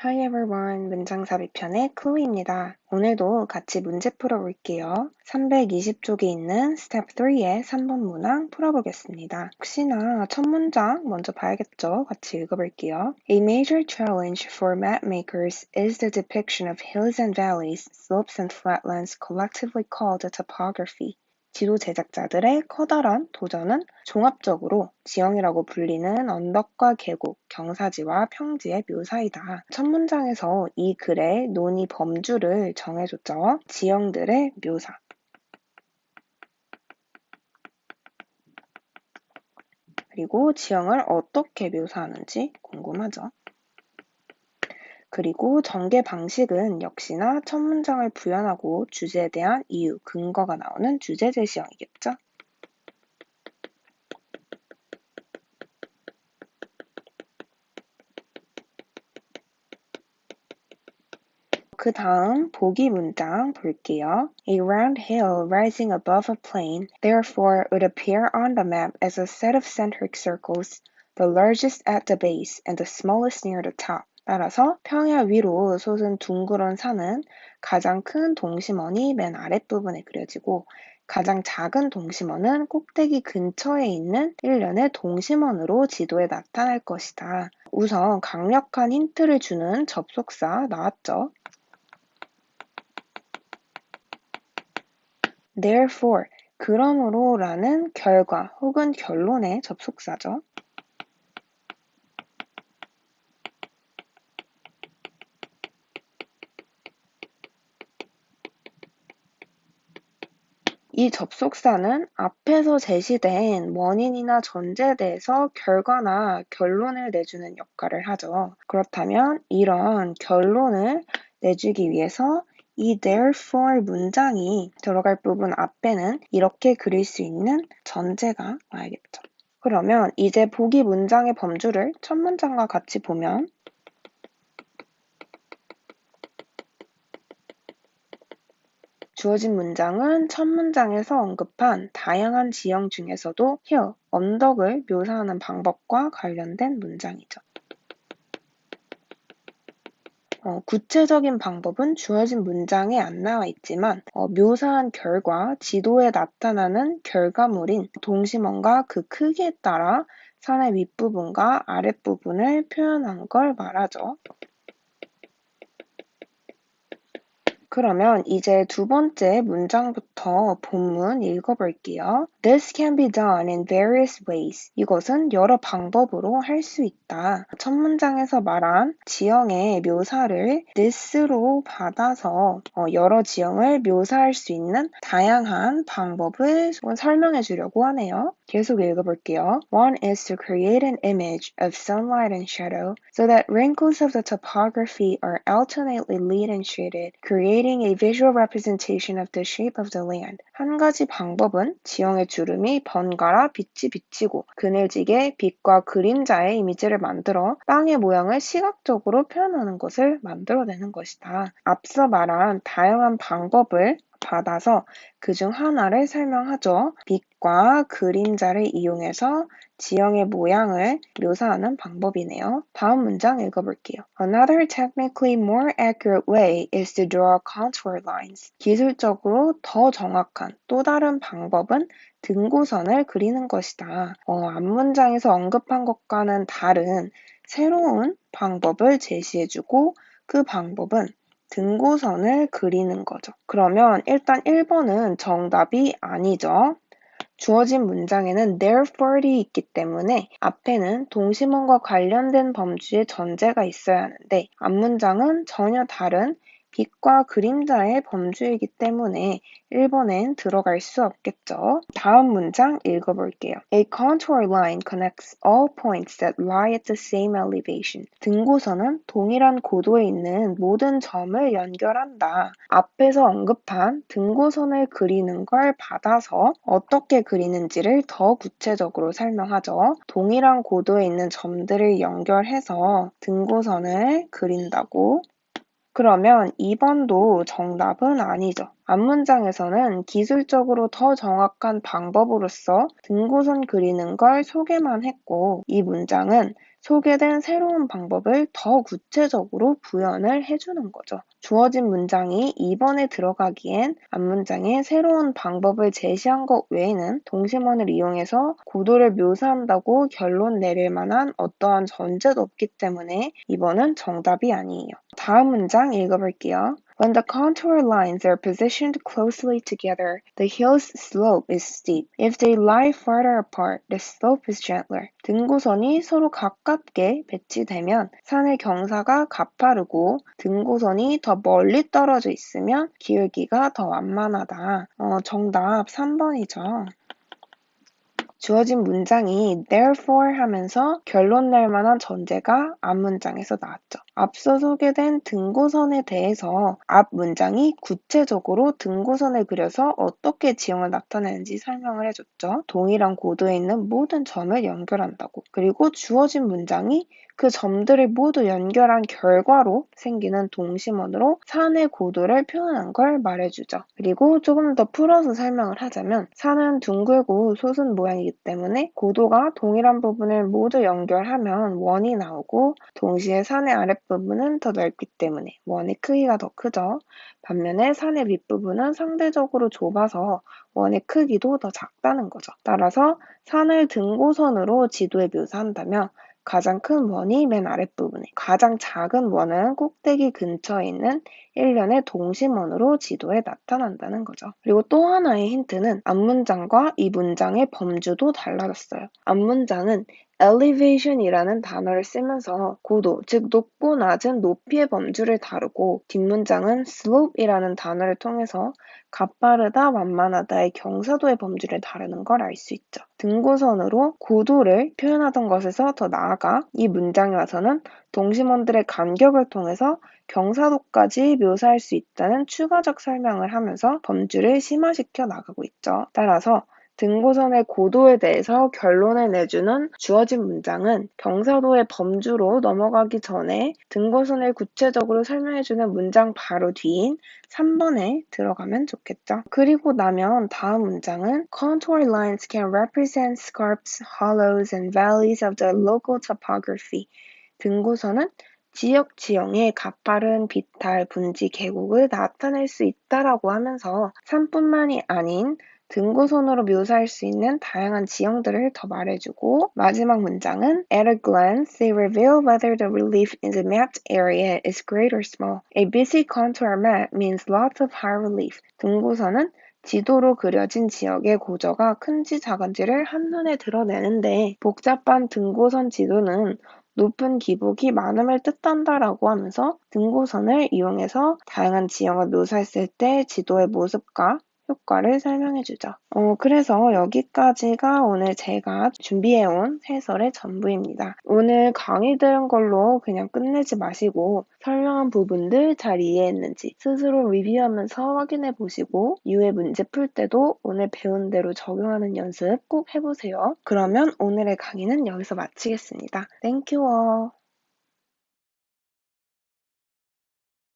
Hi everyone. 문장삽입 편의 클로이입니다. 오늘도 같이 문제 풀어볼게요. 320쪽에 있는 Step 3의 3번 문항 풀어보겠습니다. 혹시나 첫 문장 먼저 봐야겠죠? 같이 읽어볼게요. A major challenge for mapmakers is the depiction of hills and valleys, slopes and flatlands collectively called topography. 지도 제작자들의 커다란 도전은 종합적으로 지형이라고 불리는 언덕과 계곡, 경사지와 평지의 묘사이다. 첫 문장에서 이 글의 논의 범주를 정해줬죠. 지형들의 묘사. 그리고 지형을 어떻게 묘사하는지 궁금하죠. 그리고 전개 방식은 역시나 첫 문장을 부연하고 주제에 대한 이유, 근거가 나오는 주제 제시형이겠죠. 그 다음 보기 문장 볼게요. A round hill rising above a plain, therefore would appear on the map as a set of centric circles, the largest at the base and the smallest near the top. 따라서 평야 위로 솟은 둥그런 산은 가장 큰 동심원이 맨 아랫부분에 그려지고 가장 작은 동심원은 꼭대기 근처에 있는 일련의 동심원으로 지도에 나타날 것이다. 우선 강력한 힌트를 주는 접속사 나왔죠. Therefore, 그러므로라는 결과 혹은 결론의 접속사죠. 이 접속사는 앞에서 제시된 원인이나 전제에 대해서 결과나 결론을 내주는 역할을 하죠. 그렇다면 이런 결론을 내주기 위해서 이 therefore 문장이 들어갈 부분 앞에는 이렇게 그릴 수 있는 전제가 와야겠죠. 그러면 이제 보기 문장의 범주를 첫 문장과 같이 보면 주어진 문장은 첫 문장에서 언급한 다양한 지형 중에서도 hill, 언덕을 묘사하는 방법과 관련된 문장이죠. 구체적인 방법은 주어진 문장에 안 나와 있지만 묘사한 결과, 지도에 나타나는 결과물인 동심원과 그 크기에 따라 산의 윗부분과 아랫부분을 표현한 걸 말하죠. 그러면 이제 두 번째 문장부터 본문 읽어볼게요. This can be done in various ways. 이것은 여러 방법으로 할 수 있다. 첫 문장에서 말한 지형의 묘사를 this로 받아서 여러 지형을 묘사할 수 있는 다양한 방법을 설명해 주려고 하네요. 계속 읽어볼게요. One is to create an image of sunlight and shadow so that wrinkles of the topography are alternately lit and shaded, creating a visual representation of the shape of the land. 한 가지 방법은 지형의 주름이 번갈아 빛이 비치고 그늘지게 빛과 그림자의 이미지를 만들어 땅의 모양을 시각적으로 표현하는 것을 만들어내는 것이다. 앞서 말한 다양한 방법을 받아서 그중 하나를 설명하죠. 빛과 그림자를 이용해서 지형의 모양을 묘사하는 방법이네요. 다음 문장 읽어볼게요. Another technically more accurate way is to draw contour lines. 기술적으로 더 정확한 또 다른 방법은 등고선을 그리는 것이다. 앞 문장에서 언급한 것과는 다른 새로운 방법을 제시해주고 그 방법은 등고선을 그리는 거죠. 그러면 일단 1번은 정답이 아니죠. 주어진 문장에는 therefore이 있기 때문에 앞에는 동심원과 관련된 범주의 전제가 있어야 하는데 앞 문장은 전혀 다른 빛과 그림자의 범주이기 때문에 1번엔 들어갈 수 없겠죠. 다음 문장 읽어볼게요. A contour line connects all points that lie at the same elevation. 등고선은 동일한 고도에 있는 모든 점을 연결한다. 앞에서 언급한 등고선을 그리는 걸 받아서 어떻게 그리는지를 더 구체적으로 설명하죠. 동일한 고도에 있는 점들을 연결해서 등고선을 그린다고. 그러면 2번도 정답은 아니죠. 앞 문장에서는 기술적으로 더 정확한 방법으로서 등고선 그리는 걸 소개만 했고 이 문장은 소개된 새로운 방법을 더 구체적으로 구현을 해주는 거죠. 주어진 문장이 2번에 들어가기엔 앞문장에 새로운 방법을 제시한 것 외에는 동심원을 이용해서 고도를 묘사한다고 결론 내릴 만한 어떠한 전제도 없기 때문에 2번은 정답이 아니에요. 다음 문장 읽어볼게요. When the contour lines are positioned closely together, the hill's slope is steep. If they lie farther apart, the slope is gentler. 등고선이 서로 가깝게 배치되면 산의 경사가 가파르고 등고선이 더 멀리 떨어져 있으면 기울기가 더 완만하다. 정답 3번이죠. 주어진 문장이 therefore 하면서 결론 낼 만한 전제가 앞 문장에서 나왔죠. 앞서 소개된 등고선에 대해서 앞 문장이 구체적으로 등고선을 그려서 어떻게 지형을 나타내는지 설명을 해줬죠. 동일한 고도에 있는 모든 점을 연결한다고. 그리고 주어진 문장이 그 점들을 모두 연결한 결과로 생기는 동심원으로 산의 고도를 표현한 걸 말해주죠. 그리고 조금 더 풀어서 설명을 하자면 산은 둥글고 솟은 모양이기 때문에 고도가 동일한 부분을 모두 연결하면 원이 나오고 동시에 산의 아랫부분은 더 넓기 때문에 원의 크기가 더 크죠. 반면에 산의 윗부분은 상대적으로 좁아서 원의 크기도 더 작다는 거죠. 따라서 산을 등고선으로 지도에 묘사한다면 가장 큰 원이 맨 아랫부분에, 가장 작은 원은 꼭대기 근처에 있는 일련의 동심원으로 지도에 나타난다는 거죠. 그리고 또 하나의 힌트는 앞문장과 이 문장의 범주도 달라졌어요. 앞문장은 elevation이라는 단어를 쓰면서 고도, 즉 높고 낮은 높이의 범주를 다루고 뒷문장은 slope이라는 단어를 통해서 가파르다, 완만하다의 경사도의 범주를 다루는 걸 알 수 있죠. 등고선으로 고도를 표현하던 것에서 더 나아가 이 문장에 와서는 동심원들의 간격을 통해서 경사도까지 묘사할 수 있다는 추가적 설명을 하면서 범주를 심화시켜 나가고 있죠. 따라서 등고선의 고도에 대해서 결론을 내주는 주어진 문장은 경사도의 범주로 넘어가기 전에 등고선을 구체적으로 설명해주는 문장 바로 뒤인 3번에 들어가면 좋겠죠. 그리고 나면 다음 문장은 Contour lines can represent scarps, hollows, and valleys of the local topography. 등고선은 지역 지형의 가파른 비탈, 분지, 계곡을 나타낼 수 있다라고 하면서 산뿐만이 아닌 등고선으로 묘사할 수 있는 다양한 지형들을 더 말해주고 마지막 문장은 At a glance, they reveal whether the relief in the mapped area is great or small. A busy contour map means lots of high relief. 등고선은 지도로 그려진 지역의 고저가 큰지 작은지를 한눈에 드러내는데 복잡한 등고선 지도는 높은 기복이 많음을 뜻한다라고 하면서 등고선을 이용해서 다양한 지형을 묘사했을 때 지도의 모습과 효과를 설명해주죠. 그래서 여기까지가 오늘 제가 준비해온 해설의 전부입니다. 오늘 강의 들은 걸로 그냥 끝내지 마시고 설명한 부분들 잘 이해했는지 스스로 리뷰하면서 확인해 보시고 이후에 문제 풀 때도 오늘 배운 대로 적용하는 연습 꼭 해보세요. 그러면 오늘의 강의는 여기서 마치겠습니다. Thank you all.